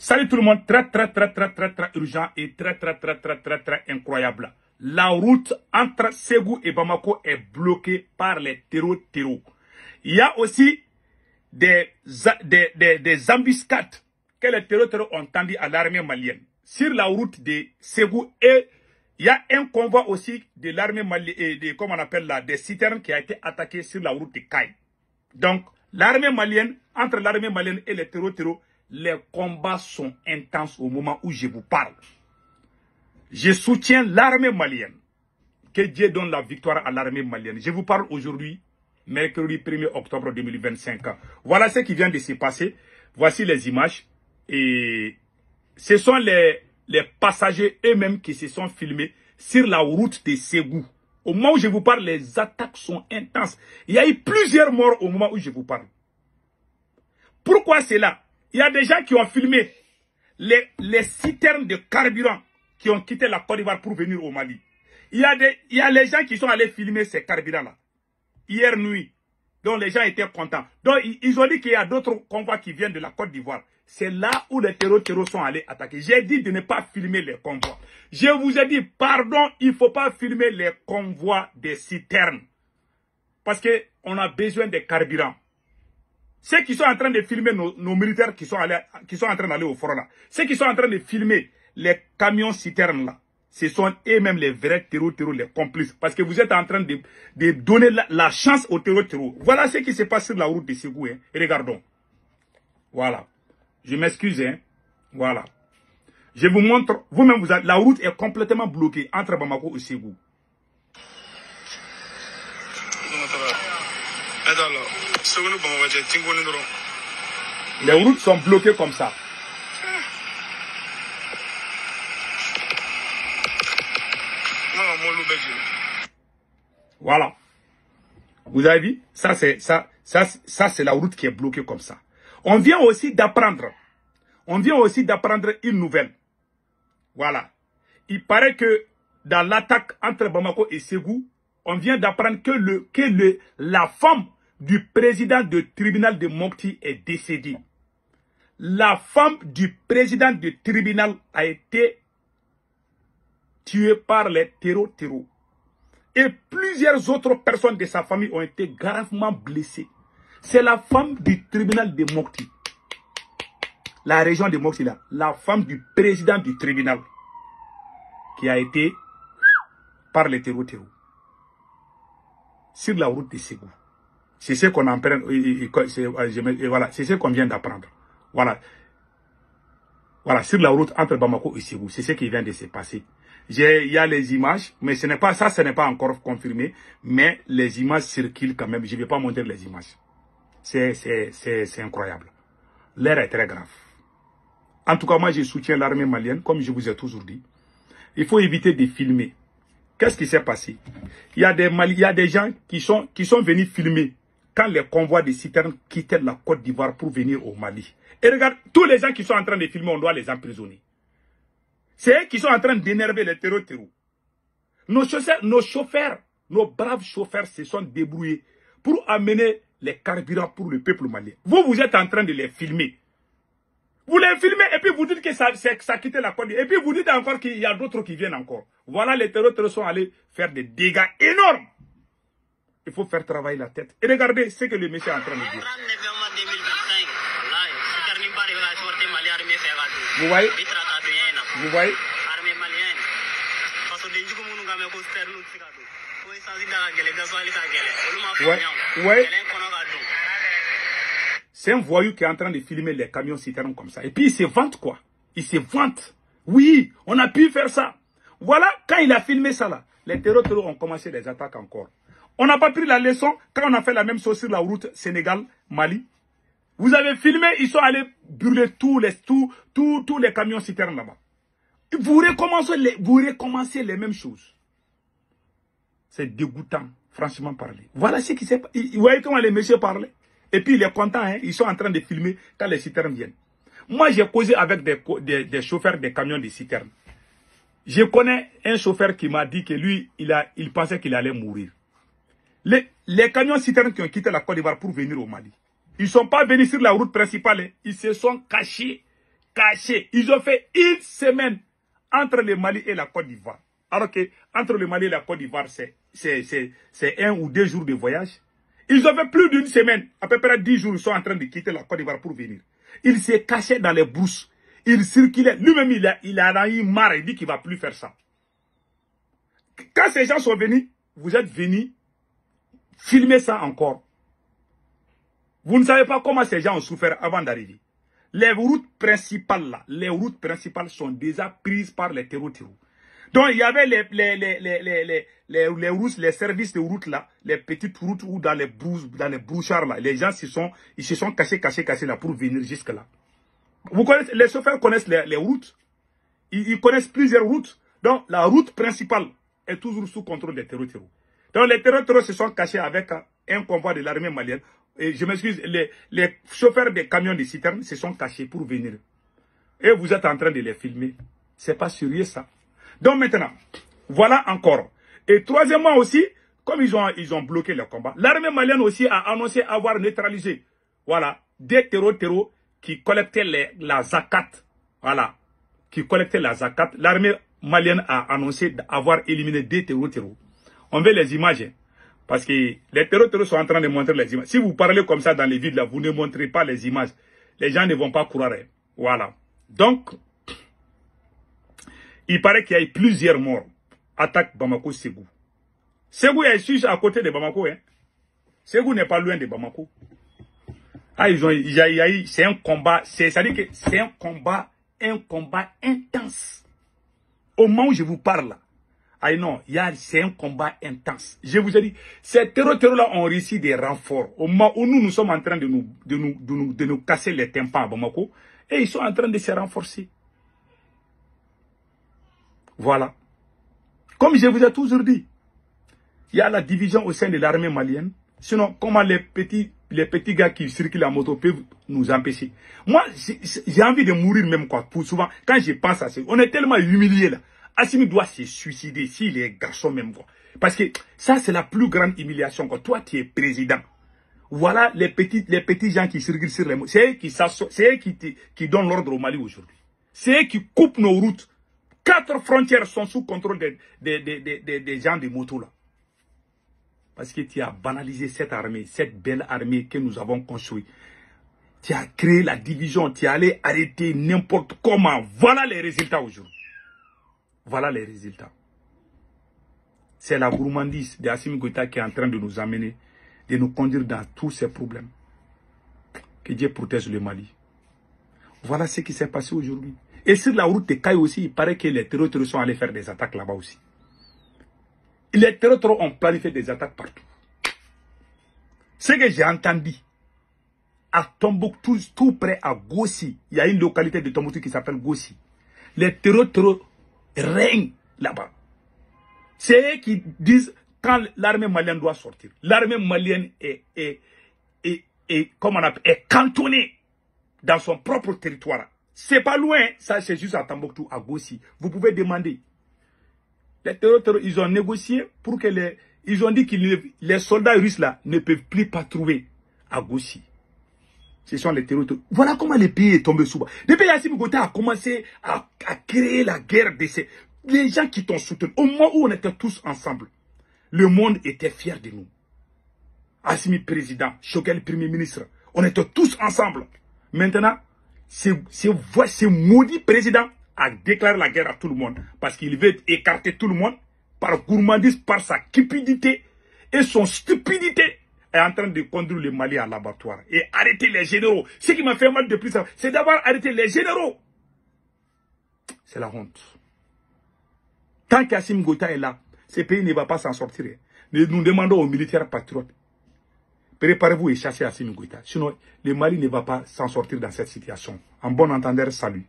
Salut tout le monde, très urgent et très incroyable. La route entre Ségou et Bamako est bloquée par les terreaux. Il y a aussi des embuscades que les terreaux ont tendues à l'armée malienne sur la route de Ségou, et il y a un convoi aussi de l'armée malienne, comme on appelle là, des citernes qui a été attaqué sur la route de Kaï. Donc, l'armée malienne, entre l'armée malienne et les terreaux, les combats sont intenses au moment où je vous parle. Je soutiens l'armée malienne. Que Dieu donne la victoire à l'armée malienne. Je vous parle aujourd'hui, mercredi 1er octobre 2025. Voilà ce qui vient de se passer. Voici les images. Et ce sont les passagers eux-mêmes qui se sont filmés sur la route de Ségou. Au moment où je vous parle, les attaques sont intenses. Il y a eu plusieurs morts au moment où je vous parle. Pourquoi c'est là? Il y a des gens qui ont filmé les citernes de carburant qui ont quitté la Côte d'Ivoire pour venir au Mali. Il y a les gens qui sont allés filmer ces carburants-là hier nuit. Donc les gens étaient contents. Donc ils ont dit qu'il y a d'autres convois qui viennent de la Côte d'Ivoire. C'est là où les terreaux sont allés attaquer. J'ai dit de ne pas filmer les convois. Je vous ai dit, pardon, il ne faut pas filmer les convois des citernes. Parce qu'on a besoin de carburant. Ceux qui sont en train de filmer nos militaires qui sont en train d'aller au front là, ceux qui sont en train de filmer les camions citernes là, ce sont eux-mêmes les vrais terreaux, les complices. Parce que vous êtes en train de donner la chance aux terreaux. Voilà ce qui se passe sur la route de Ségou. Hein. Regardons. Voilà. Je m'excuse. Hein. Voilà. Je vous montre. Vous-même, la route est complètement bloquée entre Bamako et Ségou. Les routes sont bloquées comme ça. Voilà. Vous avez vu? Ça c'est la route qui est bloquée comme ça. On vient aussi d'apprendre une nouvelle. Voilà. Il paraît que dans l'attaque entre Bamako et Ségou, on vient d'apprendre que la femme du président du tribunal de Mopti est décédée. La femme du président du tribunal a été tuée par les terreaux. Et plusieurs autres personnes de sa famille ont été gravement blessées. C'est la femme du tribunal de Mopti. La région de Mopti là. La femme du président du tribunal qui a été par les terreaux. Sur la route de Ségou. C'est ce qu'on apprend, voilà, c'est ce qu'on vient d'apprendre. Voilà. Voilà, sur la route entre Bamako et Ségou. C'est ce qui vient de se passer. Il y a les images, mais ce n'est pas encore confirmé, mais les images circulent quand même. Je ne vais pas montrer les images. C'est incroyable. L'air est très grave. En tout cas, moi, je soutiens l'armée malienne, comme je vous ai toujours dit. Il faut éviter de filmer. Qu'est-ce qui s'est passé? Il y a des gens qui sont venus filmer quand les convois de citernes quittaient la Côte d'Ivoire pour venir au Mali. Et regarde, tous les gens qui sont en train de filmer, on doit les emprisonner. C'est eux qui sont en train d'énerver les terreaux. Nos chauffeurs, nos braves chauffeurs se sont débrouillés pour amener les carburants pour le peuple malien. Vous êtes en train de les filmer. Vous les filmez et puis vous dites que ça quitte la Côte d'Ivoire. Et puis vous dites encore qu'il y a d'autres qui viennent encore. Voilà, les terreaux sont allés faire des dégâts énormes. Il faut faire travailler la tête. Et regardez ce que le monsieur est en train de dire. Vous voyez? Vous voyez? Ouais. C'est un voyou qui est en train de filmer les camions citernes comme ça. Et puis il se vante quoi? Il se vante. Oui, on a pu faire ça. Voilà, quand il a filmé ça là, les terreaux ont commencé les attaques encore. On n'a pas pris la leçon quand on a fait la même chose sur la route Sénégal-Mali. Vous avez filmé, ils sont allés brûler tous les camions citernes là-bas. Vous recommencez les mêmes choses. C'est dégoûtant, franchement parler. Voilà ce qui s'est passé. Vous voyez comment les messieurs parlaient? Et puis il est content, hein? Ils sont en train de filmer quand les citernes viennent. Moi, j'ai causé avec des chauffeurs des camions de citernes. Je connais un chauffeur qui m'a dit que lui, il pensait qu'il allait mourir. Les camions citernes qui ont quitté la Côte d'Ivoire pour venir au Mali, ils ne sont pas venus sur la route principale. Ils se sont cachés cachés. Ils ont fait une semaine entre le Mali et la Côte d'Ivoire. Alors que entre le Mali et la Côte d'Ivoire, c'est 1 ou 2 jours de voyage. Ils ont fait plus d'une semaine, à peu près 10 jours, ils sont en train de quitter la Côte d'Ivoire pour venir. Il s'est caché dans les brousses. Il circulait. Lui-même, il a eu marre. Il dit qu'il ne va plus faire ça. Quand ces gens sont venus, vous êtes venus filmer ça encore. Vous ne savez pas comment ces gens ont souffert avant d'arriver. Les routes principales là, les routes principales sont déjà prises par les terreaux. Donc il y avait les routes, les services de route là, les petites routes ou dans les brouchards là, les gens ils se sont cachés là pour venir jusque là. Vous connaissez, les chauffeurs connaissent les routes. Ils connaissent plusieurs routes. Donc la route principale est toujours sous contrôle des terreaux. Donc les terreaux se sont cachés avec un convoi de l'armée malienne. Et je m'excuse, les chauffeurs des camions de citernes se sont cachés pour venir. Et vous êtes en train de les filmer. C'est pas sérieux ça. Donc maintenant, voilà encore. Et troisièmement aussi, comme ils ont bloqué le combat, l'armée malienne aussi a annoncé avoir neutralisé, voilà, des terreaux qui collectaient la zakat. Voilà, qui collectaient la zakat. L'armée malienne a annoncé avoir éliminé des terreaux. On veut les images. Parce que les terreaux sont en train de montrer les images. Si vous parlez comme ça dans les villes, là, vous ne montrez pas les images. Les gens ne vont pas croire. Voilà. Donc, il paraît qu'il y a eu plusieurs morts. Attaque Bamako-Ségou. Ségou est juste à côté de Bamako. Hein. Ségou n'est pas loin de Bamako. Ah, c'est un combat. C'est-à-dire que c'est un combat intense. Au moment où je vous parle là. Ah non, c'est un combat intense. Je vous ai dit, ces terreaux-là ont réussi des renforts. Au moment où nous sommes en train de nous casser les tympans à Bamako, et ils sont en train de se renforcer. Voilà. Comme je vous ai toujours dit, il y a la division au sein de l'armée malienne. Sinon, comment les petits gars qui circulent en moto peuvent nous empêcher? Moi, j'ai envie de mourir même quoi. Pour souvent, quand je pense à ça, on est tellement humiliés là. Assimi doit se suicider s'il est garçon même quoi. Parce que ça c'est la plus grande humiliation quoi. Toi tu es président. Voilà les petits gens qui circulent sur les mots. C'est eux qui donnent l'ordre au Mali aujourd'hui. C'est eux qui coupent nos routes. 4 frontières sont sous contrôle des gens de moto là. Parce que tu as banalisé cette armée, cette belle armée que nous avons construite. Tu as créé la division, tu es allé arrêter n'importe comment. Voilà les résultats aujourd'hui. Voilà les résultats. C'est la gourmandise d'Assimi Goïta qui est en train de nous amener, de nous conduire dans tous ces problèmes. Que Dieu protège le Mali. Voilà ce qui s'est passé aujourd'hui. Et sur la route de Kaye aussi, il paraît que les terroristes sont allés faire des attaques là-bas aussi. Les terroristes ont planifié des attaques partout. Ce que j'ai entendu, à Tombouctou, tout près à Gossi, il y a une localité de Tombouctou qui s'appelle Gossi. Les terroristes règne là-bas. C'est eux qui disent quand l'armée malienne doit sortir. L'armée malienne est cantonnée dans son propre territoire. C'est pas loin, ça c'est juste à Tombouctou, à Gossi. Vous pouvez demander. Les terroristes, ils ont négocié pour que ils ont dit que les soldats russes là ne peuvent plus patrouiller à Gossi. Ce sont les terroristes. Voilà comment le pays est tombé sous bas. Depuis Assimi Goïta a commencé à créer la guerre de ces... Les gens qui t'ont soutenu, au moment où on était tous ensemble, le monde était fier de nous. Assimi président, Choguel premier ministre, on était tous ensemble. Maintenant, ce maudit président a déclaré la guerre à tout le monde parce qu'il veut écarter tout le monde par gourmandise, par sa cupidité et son stupidité. Est en train de conduire le Mali à l'abattoir et arrêter les généraux. Ce qui m'a fait mal de plus, c'est d'avoir arrêté les généraux. C'est la honte. Tant qu'Assimi Goïta est là, ce pays ne va pas s'en sortir. Nous demandons aux militaires patriotes, préparez-vous et chassez Assimi Goïta. Sinon, le Mali ne va pas s'en sortir dans cette situation. En bon entendeur, salut.